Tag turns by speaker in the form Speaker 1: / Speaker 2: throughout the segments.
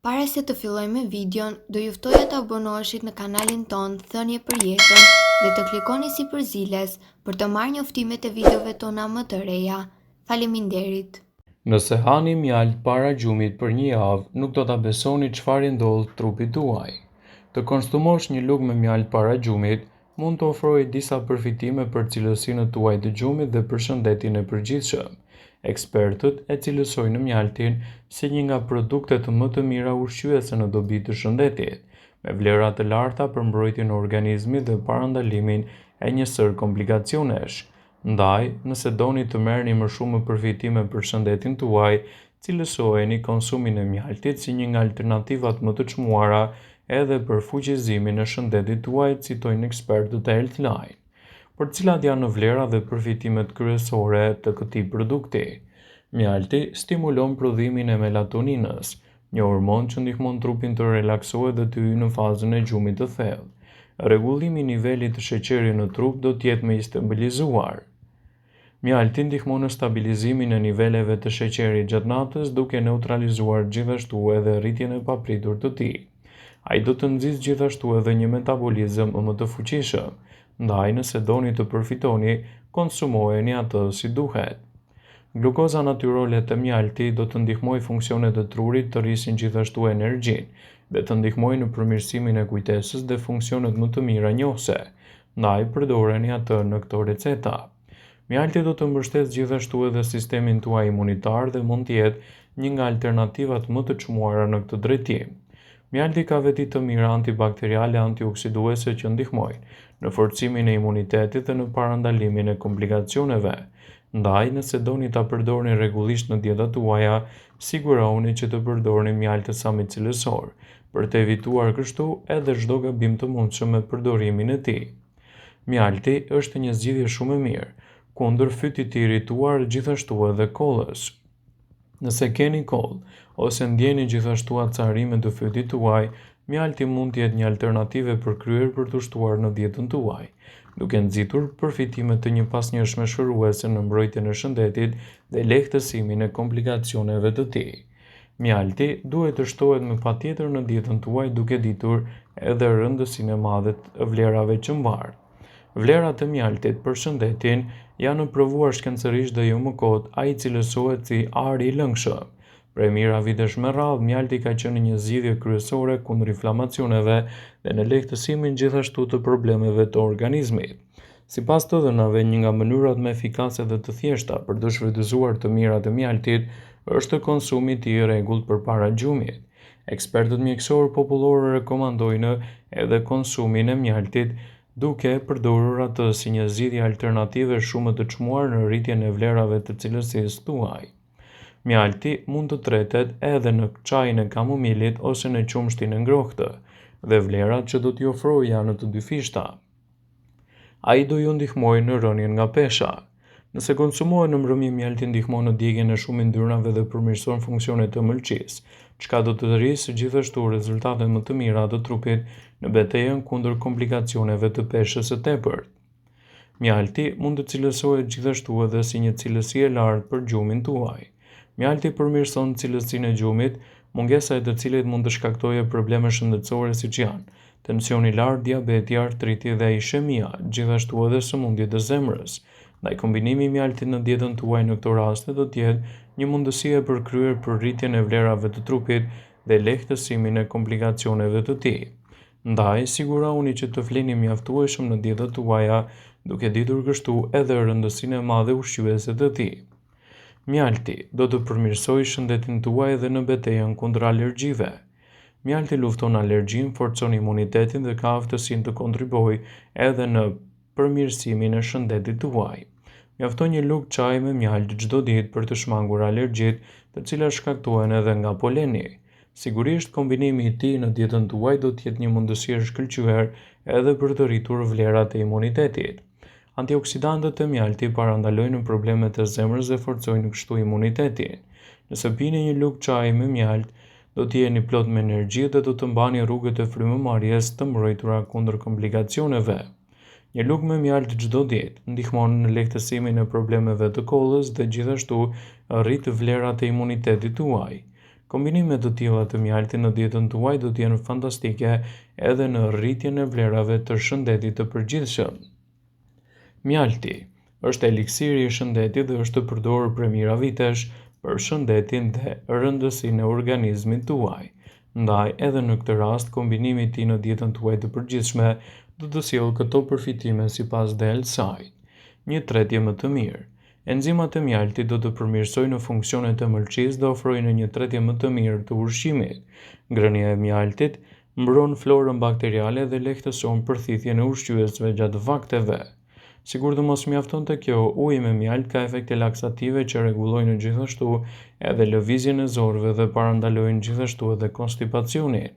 Speaker 1: Para se të fillojmë me videon, do ju ftoja të abonoheshit në kanalin ton Thënie për Jetën dhe të klikoni si përziles për të marrë njoftimet e videove tona më të reja. Faleminderit.
Speaker 2: Nëse hani mjaltë para gjumit për një javë, nuk do ta besoni çfarë ndodh trupit tuaj. Të konsumosh një lugë me mjaltë para gjumit mund të ofrojë disa përfitime për cilësinë tuaj të gjumit dhe për shëndetin e përgjithshëm. Ekspertët e cilësojnë mjaltin si një nga produktet më të mira ushqyese në dobi të shëndetit, me vlera të larta për mbrojtjen e organizmit dhe parandalimin e një sër komplikacionesh. Ndaj, nëse doni të merrni më shumë përfitime për shëndetin tuaj, cilësojeni konsumin e mjaltit si një nga alternativat më të çmuara edhe për fuqizimin e shëndetit tuaj, citojnë ekspertët e Healthline. Por cilat janë vlerat dhe përfitimet kryesore të këtij produkti? Mjalti stimulon prodhimin e melatoninës, një hormon që ndihmon trupin të relaksohet dhe të hyjë në fazën e gjumit të thellë. Rregullimi i nivelit të sheqerit në trup do të jetë më i stabilizuar. Mjalti ndihmon në stabilizimin e niveleve të sheqerit gjatë natës, duke neutralizuar gjithashtu edhe rritjen e papritur të tij. Ai do të nxjisë gjithashtu edhe një metabolizëm më të fuqishëm. Ndaj, nëse doni të përfitoni, konsumojeni atë si duhet. Glukoza natyrale të mjalti do të ndihmojë funksionet e trurit të rrisin gjithashtu energjinë dhe të ndihmojë në përmirësimin e kujtesës dhe funksionet më të mira njohëse. Ndaj, përdoreni atë në këto receta. Mjalti do të mbështesë gjithashtu edhe sistemin tuaj imunitar dhe mund të jetë një nga alternativat më të çmuara në këtë drejtim. Mjalti ka veti të mira antibakteriale antioksiduese që ndihmojnë në forcimin e imunitetit dhe në parandalimin e komplikacioneve. Ndaj, nëse doni ta përdorni rregullisht në dietat tuaja, sigurohuni që të përdorni mjaltë sami cilësor, për të evituar kështu edhe çdo gabim të mundshëm me përdorimin e tij. Mjalti është një zgjidhje shumë e mirë kundër fytit të irrituar, gjithashtu edhe kollës. Nëse keni kollë ose ndjeni gjithashtu acarime të fytit tuaj, mjalti mund të jetë një alternativë e përkryer për të shtuar në dietën tuaj, duke nxitur përfitime të një pasnjëshme shëruese në mbrojtjen e shëndetit dhe lehtësimin e komplikacioneve të tij. Mjalti duhet të shtohet më patjetër në dietën tuaj duke ditur edhe rëndësinë e madhe të vlerave që mbar. Vlerat e mjaltit për shëndetin janë provuar shkencërisht dhe jo më kot, ai cilësohet si ari i lëngshëm. Prej mira vitesh me radhë, mjalti ka qenë një zgjidhje kryesore kundër inflamacioneve dhe në lehtësimin gjithashtu të problemeve të organizmit. Sipas të dhënave, një nga mënyrat më efikase dhe të thjeshta për të shfrytëzuar të mirat e mjaltit është konsumi i tij i rregullt përpara gjumit. Ekspertët mjekësorë popullor rekomandojnë edhe konsumin e mjaltit duke përdorur atë si një zgjidhje alternative shumë të çmuar në rritjen e vlerave të cilësisë tuaj. Mjalti mund të tretet edhe në çajin e kamomilit ose në qumshtin e ngrohtë, dhe vlerat që do t'i ofrojë janë të dyfishta. Ai do ju ndihmojë në rënien nga pesha. Nëse konsumohet në mbrëmje, mjalti ndihmon në djegjen e shumë yndyrnave dhe përmirëson funksionet e ëmbëlsisë, çka do të rrisë gjithashtu rezultate më të mira të trupit në betejën kundër komplikacioneve të peshës së tepërt. Mjalti mund të cilësohet gjithashtu edhe si një cilësi e lartë për gjumin tuaj. Mjalti përmirëson cilësinë e gjumit, mungesa e të cilit mund të shkaktojë probleme shëndetësore siç janë tensioni i lartë, diabeti, artriti dhe ishemia, gjithashtu edhe sëmundjet e zemrës. Ndaj, kombinimi i mjaltit në dietën tuaj në këto raste do të jetë një mundësi e përkryer për rritjen e vlerave të trupit dhe lehtësimin e komplikacioneve të tij. Ndaj, sigurohuni që të flini mjaftueshëm në dietat tuaja, duke ditur kështu edhe rëndësinë e madhe ushqyese të tij. Mjalti do të përmirësojë shëndetin tuaj edhe në betejën kundër alergjive. Mjalti lufton alergjinë, forcon imunitetin dhe ka aftësinë të kontribuojë edhe në përmirësimin e shëndetit tuaj. Mjafton një lugë çaji me mjalt çdo ditë për të shmangur alergjitë, të cilat shkaktohen edhe nga poleni. Sigurisht, kombinimi i tij në dietën tuaj do të jetë një mundësi e shkëlqyer edhe për të rritur vlerat e imunitetit. Antioksidantët e mjaltit parandalojnë problemet e zemrës dhe forcojnë kështu imunitetin. Nëse pini një lugë çaji me mjalt, do të jeni plot me energji dhe do të mbani rrugët e frymëmarrjes të mbrojtura kundër komplikacioneve. Një lugë me mjalt çdo ditë ndihmon në lehtësimin e problemeve të kollës dhe gjithashtu rrit vlerat e imunitetit tuaj. Kombinimet të tilla të mjaltit në dietën tuaj do të jenë fantastike edhe në rritjen e vlerave të shëndetit të përgjithshëm. Mjalti është eliksiri i shëndetit dhe është të përdorur për mijëra vitesh për shëndetin dhe rëndësinë e organizmit tuaj. Ndaj, edhe në këtë rast, kombinimi i tij në dietën tuaj të përgjithshme do të sjellë këto përfitime sipas saj. Një tretje më të mirë. Enzimat e mjaltit do të përmirësojnë funksionet e mëlçisë dhe ofrojnë një tretje më të mirë të ushqimit. Ngrënia e mjaltit mbron florën bakteriale dhe lehtëson përthithjen e ushqyesve gjatë vakteve. Sigur të mos mjaftonte kjo, uji me mjalt ka efekte laksative që rregullojnë gjithashtu edhe lëvizjen e zorëve dhe parandalojnë gjithashtu edhe konstipacionin.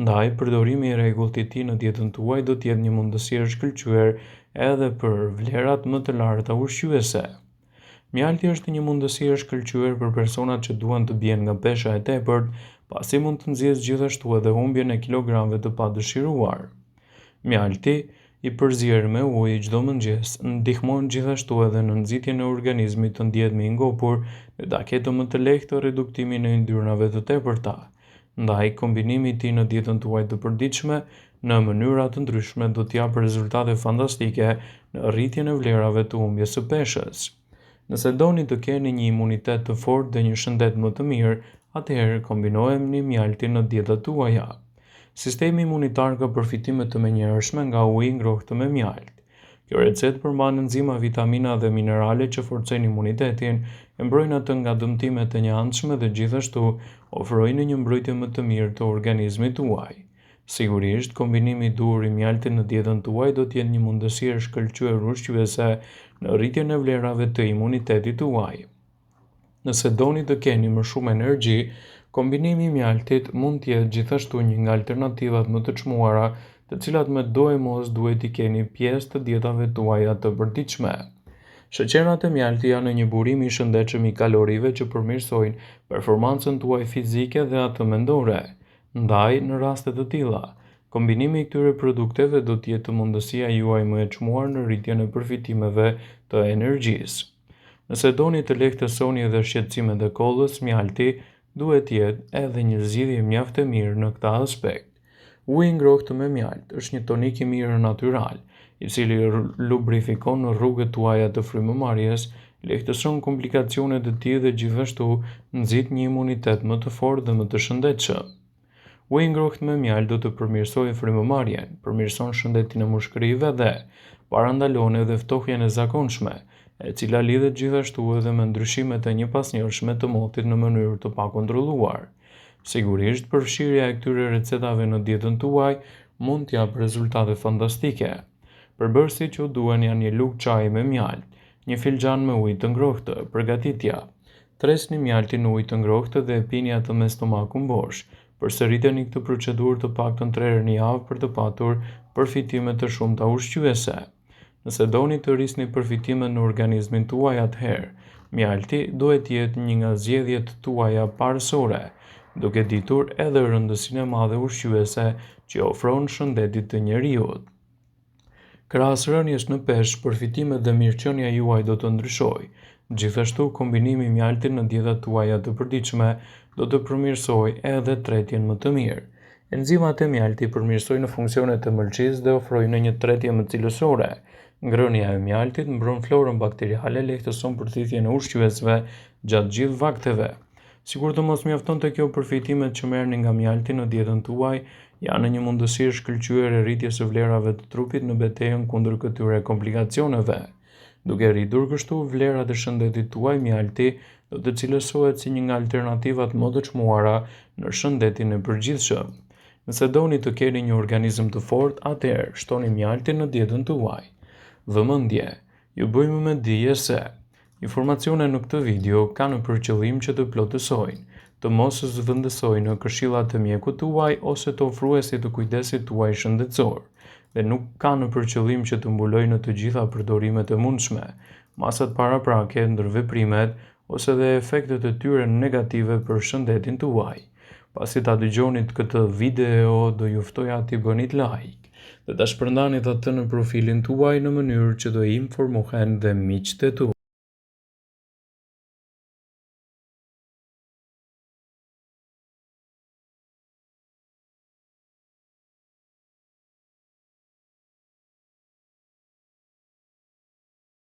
Speaker 2: Ndaj, përdorimi i rregullt i tij në dietën tuaj do të jetë një mundësi e shkëlqyer edhe për vlerat më të larta ushqyese. Mjalti është një mundësi e shkëlqyer për personat që duan të bien nga pesha e tepërt, pasi mund të nxjerrë gjithashtu edhe humbjen e kilogramëve të padëshiruar. Mjalti i përzier me ujë çdo mëngjes ndihmon gjithashtu edhe në nxitjen e organizmit të ndihet më i ngopur dhe ta ketë më të lehtë reduktimin e yndyrnave të tepërta. Ndaj, kombinimi i tij në dietën tuaj të përditshme në mënyra të ndryshme do të japë rezultate fantastike në rritjen e vlerave të humbjes së peshës. Nëse doni të keni një imunitet të fortë dhe një shëndet më të mirë, atëherë kombinojeni mjaltin në dietat tuaja. Sistemi imunitar ka përfitime të menjëhershme nga uji i ngrohtë me mjalt. Kjo recetë përmban enzima, vitamina dhe minerale që forcojnë imunitetin, e mbrojnë atë nga dëmtimet e njëanshme dhe gjithashtu ofrojnë një mbrojtje më të mirë të organizmit tuaj. Sigurisht, kombinimi i duhur i mjaltit në dietën tuaj do të jetë një mundësi e shkëlqyer ushqyese në rritjen e vlerave të imunitetit tuaj. Nëse doni të keni më shumë energji, kombinimi i mjaltit mund të jetë gjithashtu një nga alternativat më të çmuara, të cilat me do e mos duhet t'i keni pjesë të dietave tuaja të përditshme. Sheqerat e mjaltit janë një burim i shëndetshëm i kalorive që përmirësojnë performancën tuaj fizike dhe atë mendore. Ndaj, në raste të tilla, kombinimi i këtyre produkteve do të jetë mundësia juaj më e çmuar në rritjen e përfitimeve të energjisë. Nëse doni të lehtësoni edhe shqetësimet e kollës, mjalti duhet të jetë edhe një zgjidhje mjaft e mirë në këtë aspekt. Uji i ngrohtë me mjalt është një tonik i mirë natyral, i cili lubrifikon rrugët tuaja të frymëmarrjes, lehtëson komplikacionet e tij dhe gjithashtu nxit një imunitet më të fortë dhe më të shëndetshëm. Uji i ngrohtë me mjalt do të përmirësojë frymëmarrjen, përmirëson shëndetin e mushkërive dhe parandalon edhe ftohjen e zakonshme, e cila lidhet gjithashtu edhe me ndryshimet e njëpasnjërshme të motit në mënyrë të pakontrolluar. Sigurisht, përfshirja e këtyre recetave në dietën tuaj mund të japë rezultate fantastike. Përbërësit që u duan janë një lugë çaji me mjalt, një filxhan me ujë të ngrohtë, përgatitja. Tresni mjaltin në ujë të ngrohtë dhe e pini atë me stomakun bosh. Përsëriteni këtë procedurë të paktën 3 herë në javë për të patur përfitime të shumta ushqyese. Nëse doni të rrisni përfitimet në organizmin tuaj, atëherë mjalti duhet të jetë një nga zgjedhjet tuaja parësore, duke ditur edhe rëndësinë e madhe ushqyese që ofron shëndetit të njeriut. Krahas rënies në peshë, përfitimet dhe mirëqenia juaj do të ndryshojë. Gjithashtu, kombinimi i mjaltit në dietat tuaja të përditshme do të përmirësojë edhe tretjen më të mirë. Enzimat e mjaltit përmirësojnë funksionet e mëlçisë dhe ofrojnë një tretje më cilësore. Ngrënia e mjaltit mbron florën bakteriale, lehtëson përthithjen e ushqyesve gjatë gjithë vakteve. Sigur të mos mjaftonte kjo, përfitimet që merrni nga mjalti në dietën tuaj janë një mundësi e shkëlqyer e rritjes së vlerave të trupit në betejën kundër këtyre komplikacioneve. Duke rritur kështu vlerat e shëndetit tuaj, mjalti do të cilësohet si një nga alternativat më të çmuara në shëndetin e përgjithshëm. Nëse doni të keni një organizëm të fortë, atëherë shtoni mjaltin në dietën tuaj. Vëmendje, ju bëjmë me dije se informacionet në këtë video kanë për qëllim që të plotësojnë, të mos zëvendësojnë këshillat e mjekut tuaj ose të ofruesit të kujdesit tuaj shëndetësor, dhe nuk kanë për qëllim që të mbulojnë të gjitha përdorimet e mundshme, masat paraprake ndër veprimet ose dhe efektet e tyre negative për shëndetin tuaj. Pasi ta dëgjonit këtë video, do ju ftoja t'i bënit like dhe ta shpërndanit atë në profilin tuaj në mënyrë që do informohen dhe miqtë tuaj.